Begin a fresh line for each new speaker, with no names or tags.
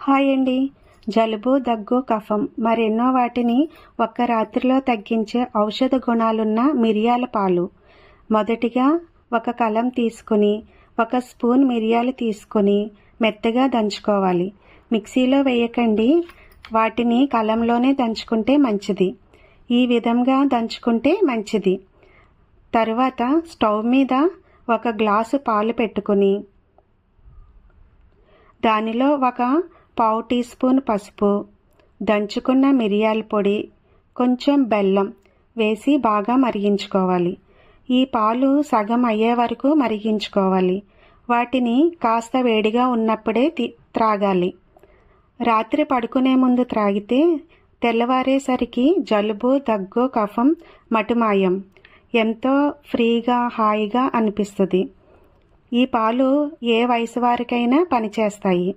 Hi అండి. జలుబు, దగ్గు, కఫం మరెన్నో వాటిని ఒక్క రాత్రిలో తగ్గించే ఔషధ గుణాలున్న మిరియాల పాలు. మొదటిగా ఒక కలం తీసుకుని 1 స్పూన్ మిరియాలు తీసుకుని మెత్తగా దంచుకోవాలి. మిక్సీలో వేయకండి, వాటిని కలంలోనే దంచుకుంటే మంచిది. ఈ విధంగా దంచుకుంటే మంచిది. తరువాత స్టవ్ మీద 1 గ్లాసు పాలు పెట్టుకుని దానిలో 1 పావు టీ స్పూన్ పసుపు, దంచుకున్న మిరియాల పొడి, కొంచెం బెల్లం వేసి బాగా మరిగించుకోవాలి. ఈ పాలు సగం అయ్యే వరకు మరిగించుకోవాలి. వాటిని కాస్త వేడిగా ఉన్నప్పుడే త్రాగాలి. రాత్రి పడుకునే ముందు త్రాగితే తెల్లవారేసరికి జలుబు, దగ్గు, కఫం మటుమాయం. ఎంతో ఫ్రీగా, హాయిగా అనిపిస్తుంది. ఈ పాలు ఏ వయసు వారికైనా పనిచేస్తాయి.